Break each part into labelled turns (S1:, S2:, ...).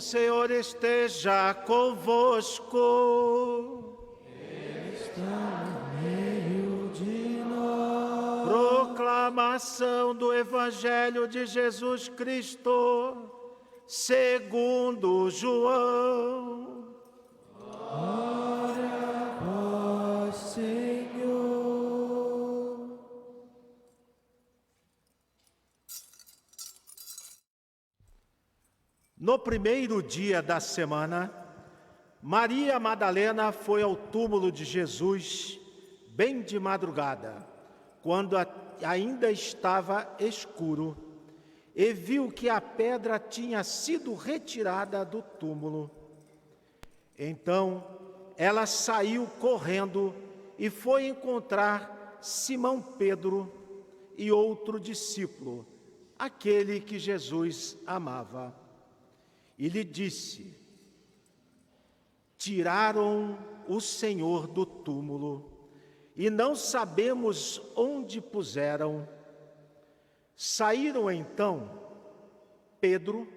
S1: Senhor esteja convosco.
S2: Ele está no meio de nós.
S1: Proclamação do Evangelho de Jesus Cristo, segundo João.
S2: Glória a vós, Senhor.
S1: No primeiro dia da semana, Maria Madalena foi ao túmulo de Jesus, bem de madrugada, quando ainda estava escuro, e viu que a pedra tinha sido retirada do túmulo. Então, ela saiu correndo e foi encontrar Simão Pedro e outro discípulo, aquele que Jesus amava. E lhe disse: tiraram o Senhor do túmulo e não sabemos onde puseram. Saíram então Pedro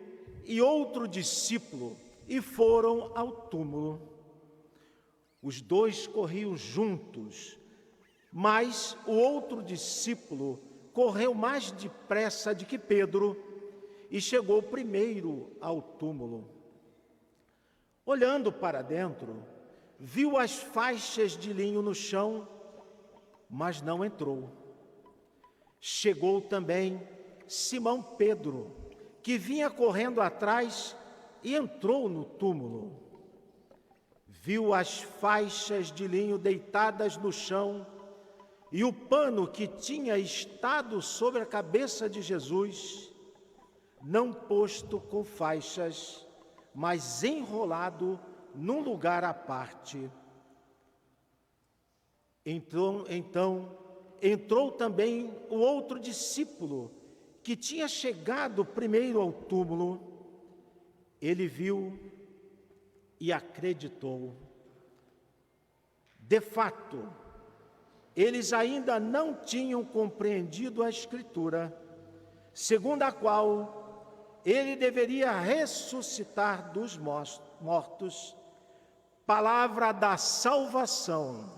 S1: e outro discípulo e foram ao túmulo. Os dois corriam juntos, mas o outro discípulo correu mais depressa do que Pedro e chegou primeiro ao túmulo. Olhando para dentro, viu as faixas de linho no chão, mas não entrou. Chegou também Simão Pedro, que vinha correndo atrás, e entrou no túmulo. Viu as faixas de linho deitadas no chão e o pano que tinha estado sobre a cabeça de Jesus, não posto com faixas, mas enrolado num lugar à parte. Então entrou também o outro discípulo, que tinha chegado primeiro ao túmulo. Ele viu e acreditou. De fato, eles ainda não tinham compreendido a Escritura, segundo a qual ele deveria ressuscitar dos mortos. Palavra da salvação.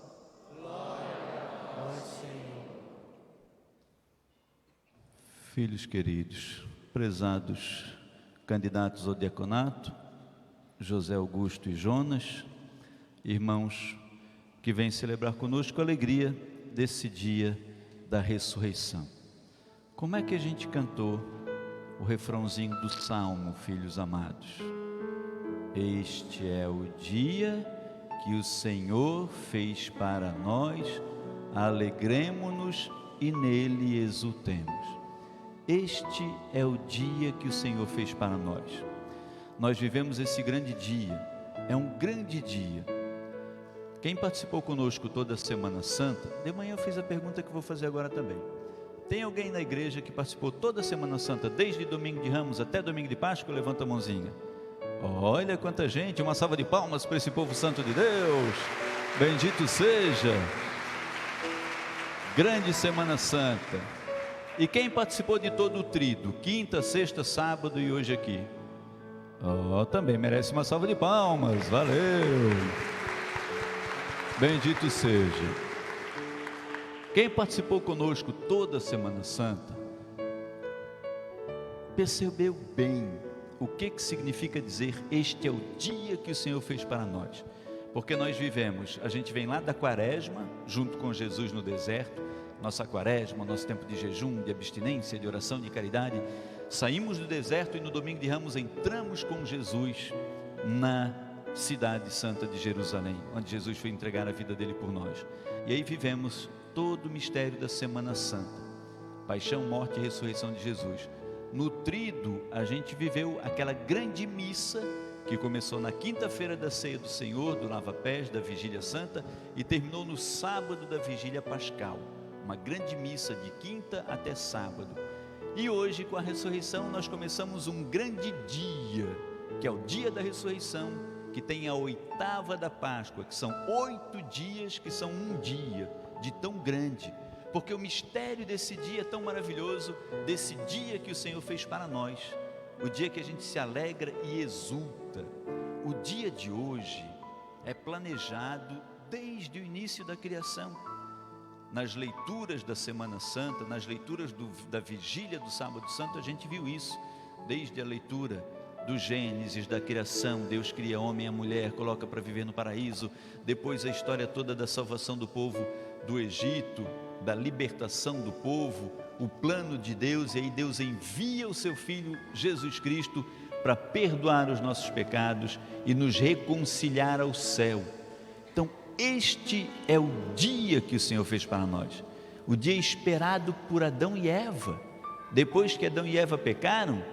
S3: Filhos queridos, prezados candidatos ao diaconato, José Augusto e Jonas, irmãos que vêm celebrar conosco a alegria desse dia da ressurreição. Como é que a gente cantou o refrãozinho do Salmo, filhos amados? Este é o dia que o Senhor fez para nós, alegremo-nos e nele exultemos. Este é o dia que o Senhor fez para nós. Nós vivemos esse grande dia, é um grande dia. Quem participou conosco toda a Semana Santa, de manhã eu fiz a pergunta que vou fazer agora também. Tem alguém na igreja que participou toda a Semana Santa, desde domingo de Ramos até domingo de Páscoa? Levanta a mãozinha. Olha quanta gente, uma salva de palmas para esse povo santo de Deus. Bendito seja. Grande Semana Santa. E quem participou de todo o tríduo, quinta, sexta, sábado e hoje aqui? Também merece uma salva de palmas, valeu! Bendito seja. Quem participou conosco toda a Semana Santa, percebeu bem o que significa dizer, este é o dia que o Senhor fez para nós. Porque nós vivemos, a gente vem lá da quaresma, junto com Jesus no deserto, nossa quaresma, nosso tempo de jejum, de abstinência, de oração, de caridade. Saímos do deserto e no domingo de Ramos entramos com Jesus na cidade santa de Jerusalém, onde Jesus foi entregar a vida dele por nós. E aí vivemos todo o mistério da Semana Santa, paixão, morte e ressurreição de Jesus. No tríduo a gente viveu aquela grande missa que começou na quinta-feira da ceia do Senhor, do lava-pés, da vigília santa, e terminou no sábado da vigília pascal. Uma grande missa de quinta até sábado. E hoje, com a ressurreição, nós começamos um grande dia, que é o dia da ressurreição, que tem a oitava da Páscoa, que são 8 dias, que são um dia, de tão grande, porque o mistério desse dia é tão maravilhoso, desse dia que o Senhor fez para nós, o dia que a gente se alegra e exulta. O dia de hoje é planejado desde o início da criação. Nas leituras da Semana Santa, nas leituras da vigília do Sábado Santo, a gente viu isso, desde a leitura do Gênesis, da criação. Deus cria homem e a mulher, coloca para viver no paraíso. Depois a história toda da salvação do povo do Egito, da libertação do povo, o plano de Deus, e aí Deus envia o seu Filho Jesus Cristo para perdoar os nossos pecados e nos reconciliar ao céu. Então este é o dia que o Senhor fez para nós, o dia esperado por Adão e Eva. Depois que Adão e Eva pecaram,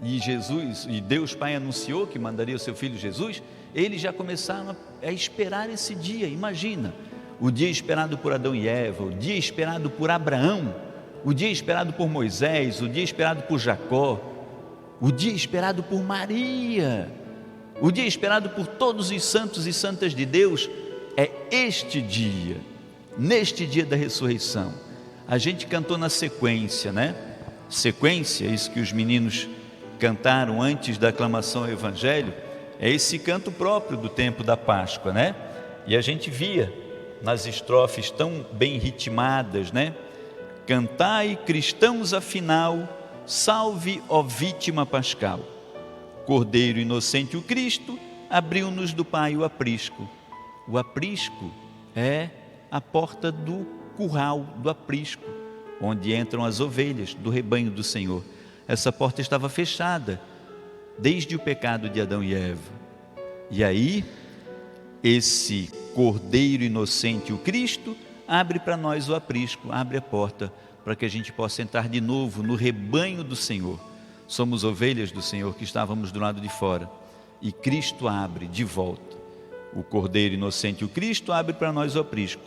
S3: e Deus Pai anunciou que mandaria o seu Filho Jesus, eles já começaram a esperar esse dia. Imagina, o dia esperado por Adão e Eva, o dia esperado por Abraão, o dia esperado por Moisés, o dia esperado por Jacó, o dia esperado por Maria, o dia esperado por todos os santos e santas de Deus. É este dia, neste dia da ressurreição. A gente cantou na sequência, né? Sequência, isso que os meninos cantaram antes da aclamação ao Evangelho, é esse canto próprio do tempo da Páscoa, né? E a gente via nas estrofes tão bem ritmadas, né? Cantai, cristãos, afinal, salve, ó vítima pascal. Cordeiro inocente o Cristo, abriu-nos do Pai o aprisco. O aprisco é a porta do curral, do aprisco, onde entram as ovelhas do rebanho do Senhor. Essa porta estava fechada desde o pecado de Adão e Eva. E aí, esse Cordeiro inocente, o Cristo, abre para nós o aprisco, abre a porta para que a gente possa entrar de novo no rebanho do Senhor. Somos ovelhas do Senhor que estávamos do lado de fora, e Cristo abre de volta. O Cordeiro inocente, o Cristo, abre para nós o aprisco.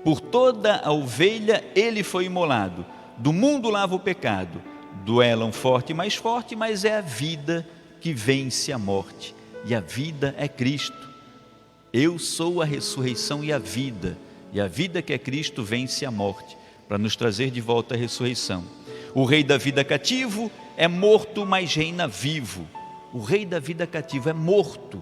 S3: Por toda a ovelha ele foi imolado, do mundo lava o pecado. Duelam forte, mas é a vida que vence a morte, e a vida é Cristo. Eu sou a ressurreição e a vida que é Cristo vence a morte, para nos trazer de volta a ressurreição. O rei da vida cativo é morto, mas reina vivo. O rei da vida cativo é morto.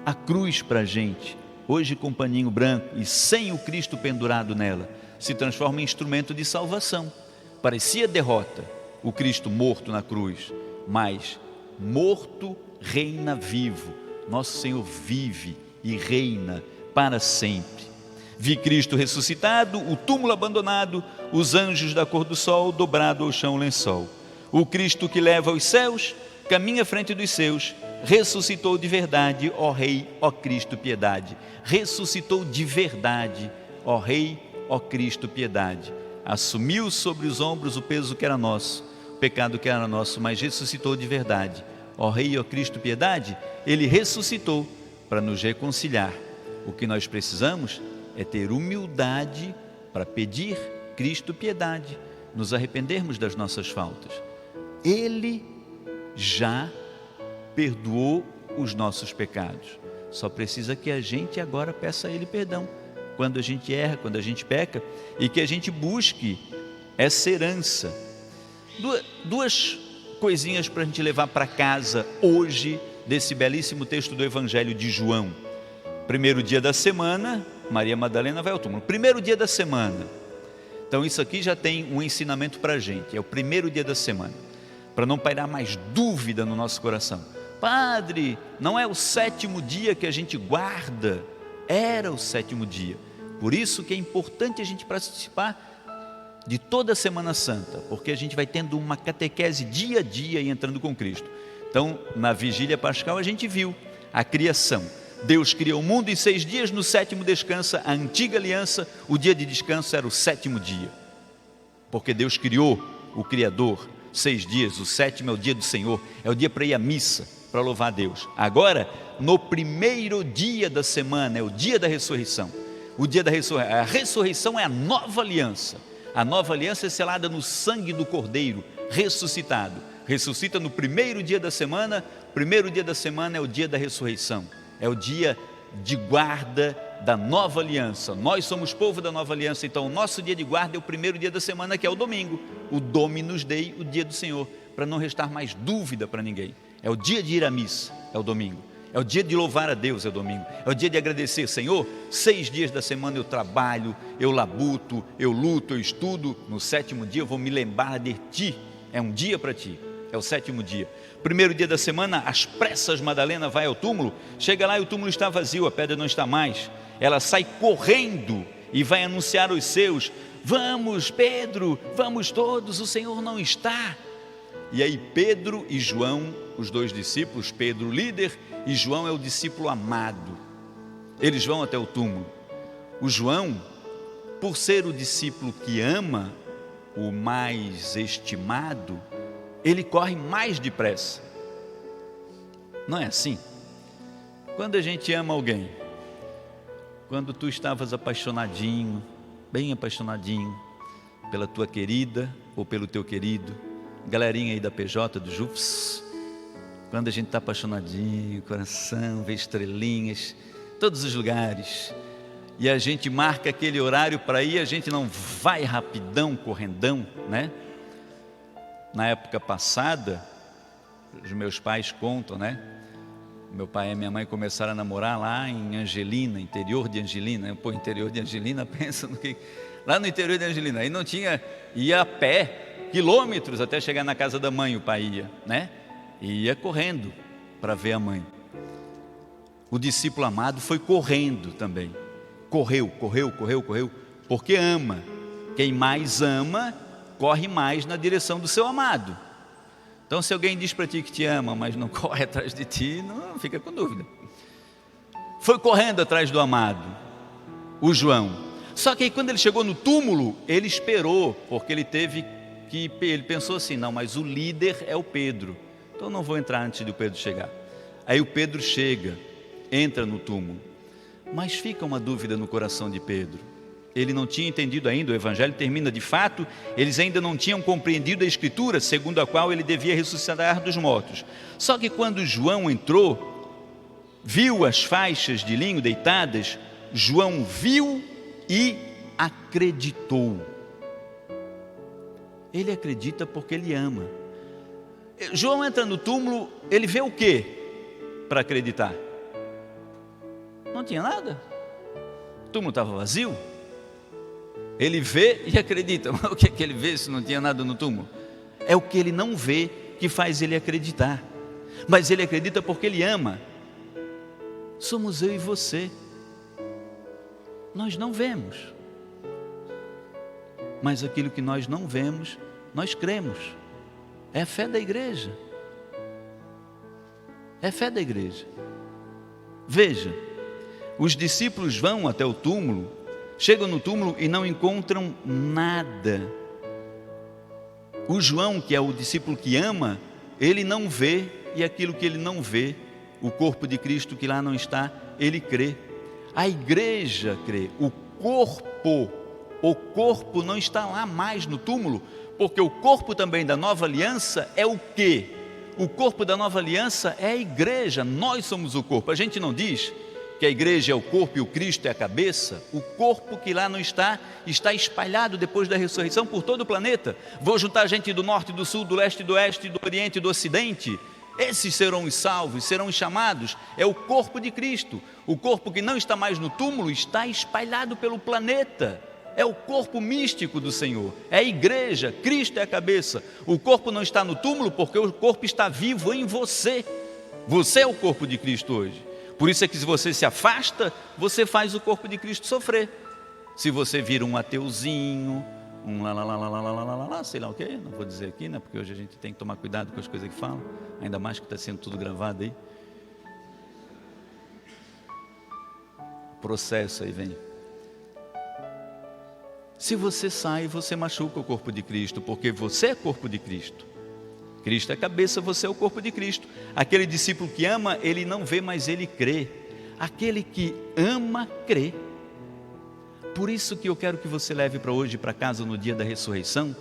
S3: A cruz para a gente, hoje com paninho branco e sem o Cristo pendurado nela, se transforma em instrumento de salvação. Parecia derrota, o Cristo morto na cruz, mas morto reina vivo. Nosso Senhor vive e reina para sempre. Vi Cristo ressuscitado, o túmulo abandonado, os anjos da cor do sol, dobrado ao chão o lençol. O Cristo que leva aos céus, caminha à frente dos seus, ressuscitou de verdade, ó Rei, ó Cristo, piedade. Ressuscitou de verdade, ó Rei, ó Cristo, piedade. Assumiu sobre os ombros o peso que era nosso, o pecado que era nosso, mas ressuscitou de verdade. Ó Rei, ó Cristo, piedade. Ele ressuscitou para nos reconciliar. O que nós precisamos é ter humildade para pedir Cristo piedade, nos arrependermos das nossas faltas. Ele já perdoou os nossos pecados, só precisa que a gente agora peça a Ele perdão, quando a gente erra, quando a gente peca, e que a gente busque essa herança. Duas coisinhas para a gente levar para casa hoje, desse belíssimo texto do Evangelho de João. Primeiro dia da semana, Maria Madalena vai ao túmulo, primeiro dia da semana. Então isso aqui já tem um ensinamento para a gente, é o primeiro dia da semana, para não pairar mais dúvida no nosso coração. Padre, não é o sétimo dia que a gente guarda? Era o sétimo dia. Por isso que é importante a gente participar de toda a Semana Santa, porque a gente vai tendo uma catequese dia a dia e entrando com Cristo. Então, na vigília pascal a gente viu a criação. Deus criou o mundo em 6 dias, no sétimo descansa. A antiga aliança, o dia de descanso era o sétimo dia, porque Deus criou o Criador 6 dias, o sétimo é o dia do Senhor, é o dia para ir à missa, para louvar a Deus. Agora, no primeiro dia da semana, é o dia da ressurreição. O dia da ressurreição, a ressurreição é a nova aliança. A nova aliança é selada no sangue do Cordeiro ressuscitado. Ressuscita no primeiro dia da semana. Primeiro dia da semana é o dia da ressurreição, é o dia de guarda da nova aliança. Nós somos povo da nova aliança, então o nosso dia de guarda é o primeiro dia da semana, que é o domingo, o Dominus Dei, o dia do Senhor, para não restar mais dúvida para ninguém. É o dia de ir à missa, é o domingo. É o dia de louvar a Deus, é o domingo. É o dia de agradecer, Senhor, 6 dias da semana eu trabalho, eu labuto, eu luto, eu estudo. No 7º dia eu vou me lembrar de Ti. É um dia para Ti, é o 7º dia. 1º dia da semana, às pressas, Madalena vai ao túmulo. Chega lá e o túmulo está vazio, a pedra não está mais. Ela sai correndo e vai anunciar aos seus: vamos Pedro, vamos todos, o Senhor não está. E aí Pedro e João, os 2 discípulos, Pedro líder e João é o discípulo amado, eles vão até o túmulo. O João, por ser o discípulo que ama, o mais estimado, ele corre mais depressa. Não é assim? Quando a gente ama alguém, quando tu estavas apaixonadinho, bem apaixonadinho pela tua querida ou pelo teu querido, galerinha aí da PJ, do JUFS, quando a gente está apaixonadinho, coração, vê estrelinhas, todos os lugares, e a gente marca aquele horário para ir, a gente não vai rapidão, correndão, né? Na época passada, os meus pais contam, né? Meu pai e minha mãe começaram a namorar lá em Angelina, interior de Angelina. Pô, interior de Angelina, pensa no que... Lá no interior de Angelina, aí não tinha, ia a pé, quilômetros até chegar na casa da mãe, o pai ia, né? E ia correndo para ver a mãe. O discípulo amado foi correndo também. Correu, porque ama. Quem mais ama, corre mais na direção do seu amado. Então, se alguém diz para ti que te ama, mas não corre atrás de ti, não fica com dúvida. Foi correndo atrás do amado, o João. Só que aí, quando ele chegou no túmulo, ele esperou, porque ele pensou assim: não, mas o líder é o Pedro, então não vou entrar antes do Pedro chegar. Aí o Pedro chega, entra no túmulo, mas fica uma dúvida no coração de Pedro. Ele não tinha entendido ainda, o evangelho termina de fato, eles ainda não tinham compreendido a escritura, segundo a qual ele devia ressuscitar dos mortos. Só que quando João entrou, viu as faixas de linho deitadas, João viu e acreditou. Ele acredita porque ele ama. João entra no túmulo, ele vê o quê para acreditar? Não tinha nada, o túmulo estava vazio. Ele vê e acredita. Mas o que é que ele vê se não tinha nada no túmulo? É o que ele não vê que faz ele acreditar. Mas ele acredita porque ele ama. Somos eu e você. Nós não vemos, mas aquilo que nós não vemos, nós cremos. É a fé da igreja. É a fé da igreja. Veja, os discípulos vão até o túmulo, chegam no túmulo e não encontram nada. O João, que é o discípulo que ama, ele não vê, e aquilo que ele não vê, o corpo de Cristo que lá não está, ele crê. A igreja crê. O corpo não está lá mais no túmulo, porque o corpo também da nova aliança é o quê? O corpo da nova aliança é a igreja, nós somos o corpo. A gente não diz que a igreja é o corpo e o Cristo é a cabeça? O corpo que lá não está, está espalhado depois da ressurreição por todo o planeta. Vou juntar gente do norte, do sul, do leste, do oeste, do oriente e do ocidente. Esses serão os salvos, serão os chamados. É o corpo de Cristo. O corpo que não está mais no túmulo está espalhado pelo planeta. É o corpo místico do Senhor, é a igreja, Cristo é a cabeça. O corpo não está no túmulo porque o corpo está vivo em você. Você é o corpo de Cristo hoje. Por isso é que se você se afasta, você faz o corpo de Cristo sofrer. Se você vira um ateuzinho, um sei lá o quê, não vou dizer aqui, né? Porque hoje a gente tem que tomar cuidado com as coisas que falam, ainda mais que está sendo tudo gravado aí. Processo aí vem. Se você sai, você machuca o corpo de Cristo, porque você é corpo de Cristo. Cristo é a cabeça, você é o corpo de Cristo. Aquele discípulo que ama, ele não vê, mas ele crê. Aquele que ama, crê. Por isso que eu quero que você leve para hoje, para casa no dia da ressurreição,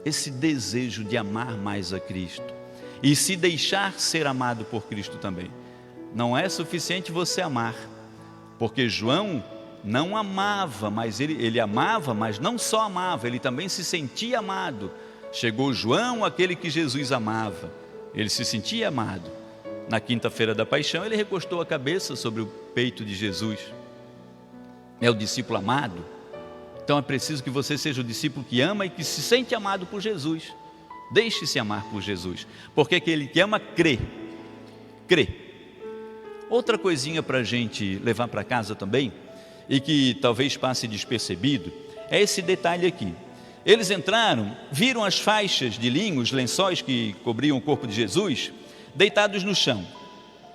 S3: esse desejo de amar mais a Cristo e se deixar ser amado por Cristo também. Não é suficiente você amar, porque João não amava, mas ele amava, mas não só amava, ele também se sentia amado. Chegou João, aquele que Jesus amava. Ele se sentia amado. Na quinta-feira da paixão, ele recostou a cabeça sobre o peito de Jesus. É o discípulo amado. Então é preciso que você seja o discípulo que ama e que se sente amado por Jesus. Deixe-se amar por Jesus, porque aquele que ama crê. Outra coisinha para a gente levar para casa também, e que talvez passe despercebido, é esse detalhe aqui. Eles entraram, viram as faixas de linho, os lençóis que cobriam o corpo de Jesus, deitados no chão,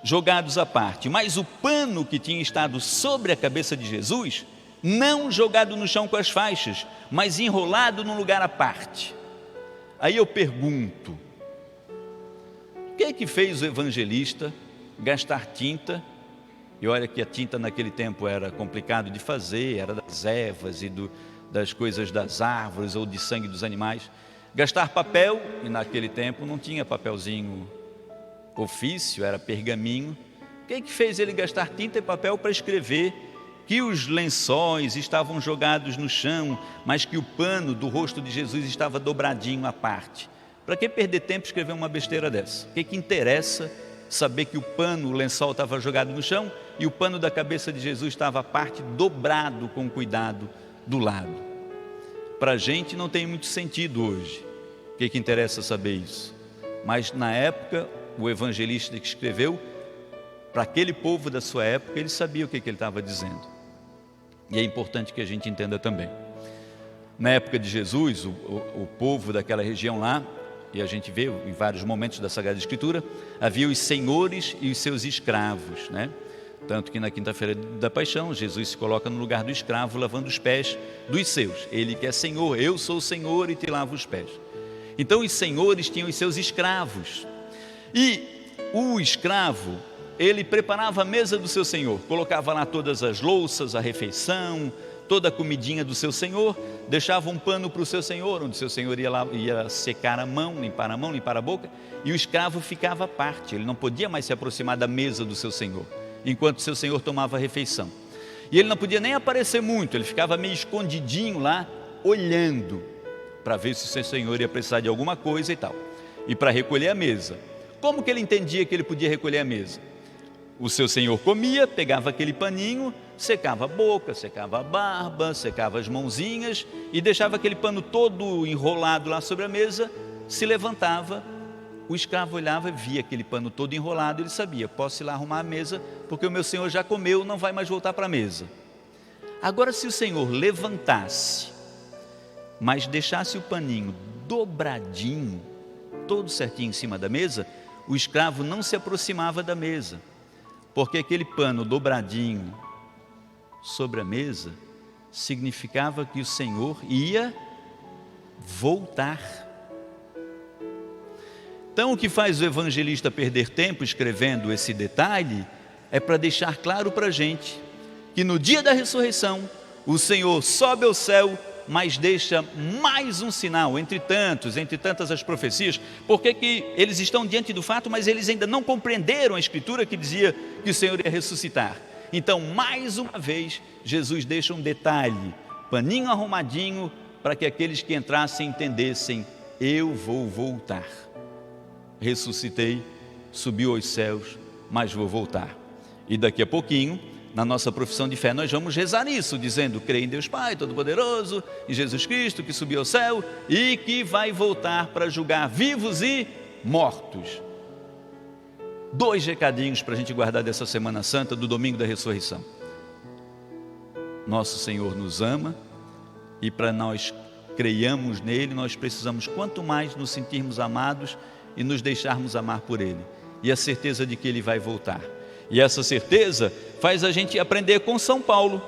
S3: jogados à parte, mas o pano que tinha estado sobre a cabeça de Jesus, não jogado no chão com as faixas, mas enrolado num lugar à parte. Aí eu pergunto, o que é que fez o evangelista gastar tinta? E olha que a tinta naquele tempo era complicado de fazer, era das ervas e das coisas das árvores ou de sangue dos animais. Gastar papel, e naquele tempo não tinha papelzinho ofício, era pergaminho. O que é que fez ele gastar tinta e papel para escrever que os lençóis estavam jogados no chão, mas que o pano do rosto de Jesus estava dobradinho à parte? Para que perder tempo e escrever uma besteira dessa? O que interessa saber que o pano, o lençol estava jogado no chão e o pano da cabeça de Jesus estava à parte, dobrado com cuidado do lado? Para a gente não tem muito sentido hoje. O que interessa saber isso? Mas na época, o evangelista que escreveu, para aquele povo da sua época, ele sabia o que ele estava dizendo. E é importante que a gente entenda também. Na época de Jesus, o povo daquela região lá, e a gente vê em vários momentos da Sagrada Escritura, havia os senhores e os seus escravos, né? Tanto que na quinta-feira da paixão, Jesus se coloca no lugar do escravo, lavando os pés dos seus. Ele que é Senhor, eu sou o Senhor e te lavo os pés. Então os senhores tinham os seus escravos. E o escravo, ele preparava a mesa do seu senhor, colocava lá todas as louças, a refeição, toda a comidinha do seu senhor, deixava um pano para o seu senhor, onde o seu senhor ia secar a mão, limpar a boca, e o escravo ficava à parte, ele não podia mais se aproximar da mesa do seu senhor, enquanto o seu senhor tomava a refeição. E ele não podia nem aparecer muito, ele ficava meio escondidinho lá, olhando, para ver se o seu senhor ia precisar de alguma coisa e tal, e para recolher a mesa. Como que ele entendia que ele podia recolher a mesa? O seu senhor comia, pegava aquele paninho, secava a boca, secava a barba, secava as mãozinhas e deixava aquele pano todo enrolado lá sobre a mesa, se levantava, o escravo olhava e via aquele pano todo enrolado, ele sabia, posso ir lá arrumar a mesa, porque o meu senhor já comeu, não vai mais voltar para a mesa. Agora, se o senhor levantasse, mas deixasse o paninho dobradinho, todo certinho em cima da mesa, o escravo não se aproximava da mesa, porque aquele pano dobradinho sobre a mesa significava que o Senhor ia voltar. Então o que faz o evangelista perder tempo escrevendo esse detalhe é para deixar claro para a gente que no dia da ressurreição o Senhor sobe ao céu, mas deixa mais um sinal, entre tantas as profecias, porque que eles estão diante do fato, mas eles ainda não compreenderam a Escritura que dizia que o Senhor ia ressuscitar. Então, mais uma vez, Jesus deixa um detalhe, paninho arrumadinho, para que aqueles que entrassem entendessem, eu vou voltar. Ressuscitei, subiu aos céus, mas vou voltar. E daqui a pouquinho, na nossa profissão de fé, nós vamos rezar isso, dizendo, creio em Deus Pai Todo-Poderoso, em Jesus Cristo, que subiu ao céu e que vai voltar para julgar vivos e mortos. 2 recadinhos para a gente guardar dessa Semana Santa, do domingo da ressurreição. Nosso Senhor nos ama e para nós creiamos nele, nós precisamos quanto mais nos sentirmos amados e nos deixarmos amar por ele. E a certeza de que ele vai voltar. E essa certeza faz a gente aprender com São Paulo.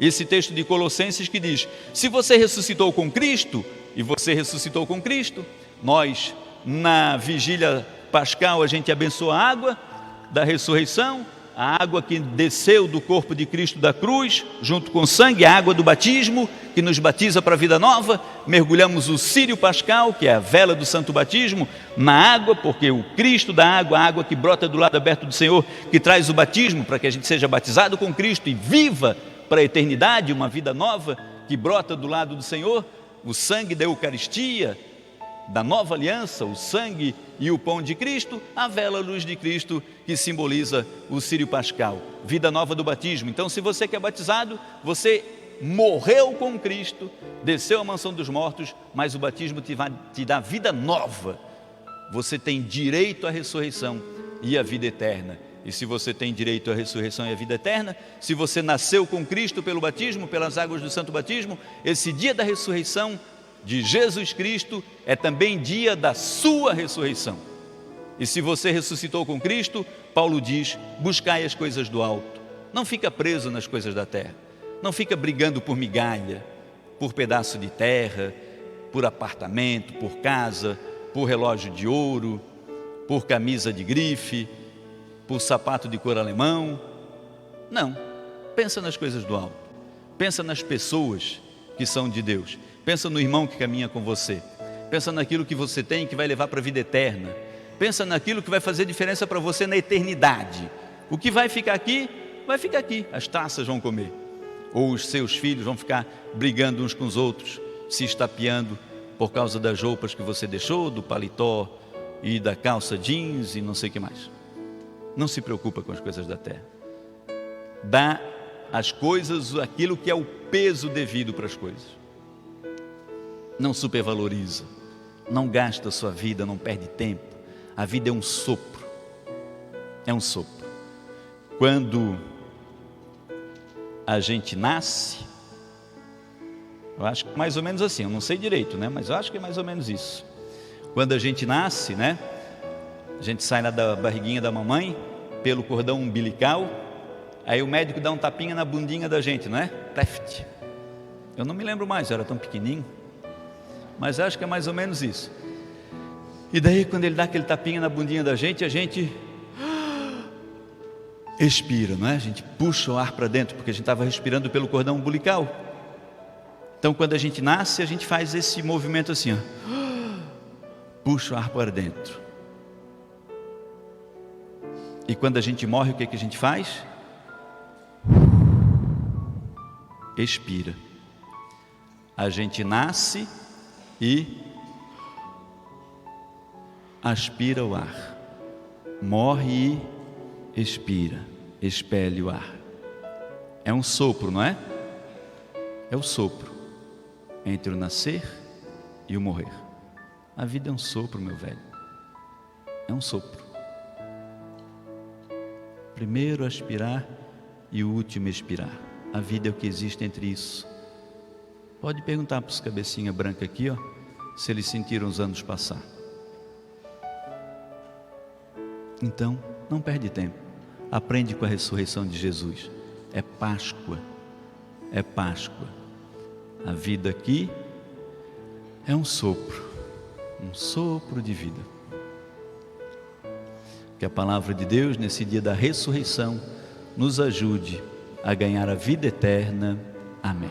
S3: Esse texto de Colossenses que diz, se você ressuscitou com Cristo, e você ressuscitou com Cristo, nós na vigília pascal a gente abençoa a água da ressurreição, a água que desceu do corpo de Cristo da cruz, junto com o sangue, a água do batismo, que nos batiza para a vida nova, mergulhamos o círio pascal, que é a vela do santo batismo, na água, porque o Cristo da água, a água que brota do lado aberto do Senhor, que traz o batismo, para que a gente seja batizado com Cristo e viva para a eternidade, uma vida nova, que brota do lado do Senhor, o sangue da Eucaristia, da nova aliança, o sangue e o pão de Cristo, a vela luz de Cristo, que simboliza o círio pascal, vida nova do batismo. Então, se você que é batizado, você morreu com Cristo, desceu à mansão dos mortos, mas o batismo te dá vida nova. Você tem direito à ressurreição e à vida eterna. E se você tem direito à ressurreição e à vida eterna, se você nasceu com Cristo pelo batismo, pelas águas do santo batismo, esse dia da ressurreição de Jesus Cristo é também dia da sua ressurreição. E se você ressuscitou com Cristo, Paulo diz: buscai as coisas do alto. Não fica preso nas coisas da terra, não fica brigando por migalha, por pedaço de terra, por apartamento, por casa, por relógio de ouro, por camisa de grife, por sapato de cor alemão. Não, pensa nas coisas do alto, pensa nas pessoas que são de Deus, pensa no irmão que caminha com você, pensa naquilo que você tem que vai levar para a vida eterna, pensa naquilo que vai fazer diferença para você na eternidade. O que vai ficar aqui, as taças vão comer, ou os seus filhos vão ficar brigando uns com os outros, se estapeando por causa das roupas que você deixou, do paletó e da calça jeans e não sei o que mais. Não se preocupa com as coisas da terra, dá às coisas aquilo que é o peso devido para as coisas. Não supervaloriza, não gasta a sua vida, não perde tempo. A vida é um sopro, Quando a gente nasce, eu acho que mais ou menos assim, eu não sei direito, né? Mas eu acho que é mais ou menos isso. Quando a gente nasce, né? A gente sai lá da barriguinha da mamãe, pelo cordão umbilical, aí o médico dá um tapinha na bundinha da gente, não é? Teft. Eu não me lembro mais, eu era tão pequenininho, mas acho que é mais ou menos isso. E daí quando ele dá aquele tapinha na bundinha da gente, a gente expira, não é? A gente puxa o ar para dentro, porque a gente estava respirando pelo cordão umbilical. Então quando a gente nasce, a gente faz esse movimento assim, ó. Puxa o ar para dentro. E quando a gente morre, o que a gente faz? Expira. A gente nasce e aspira o ar, morre e expira, expele o ar. É um sopro, não é? É o sopro entre o nascer e o morrer. A vida é um sopro, meu velho, é um sopro. Primeiro aspirar e o último expirar. A vida é o que existe entre isso. Pode perguntar para os cabecinha branca aqui, ó, se eles sentiram os anos passar. Então, não perde tempo. Aprende com a ressurreição de Jesus. É Páscoa. É Páscoa. A vida aqui é um sopro de vida. Que a palavra de Deus, nesse dia da ressurreição, nos ajude a ganhar a vida eterna. Amém.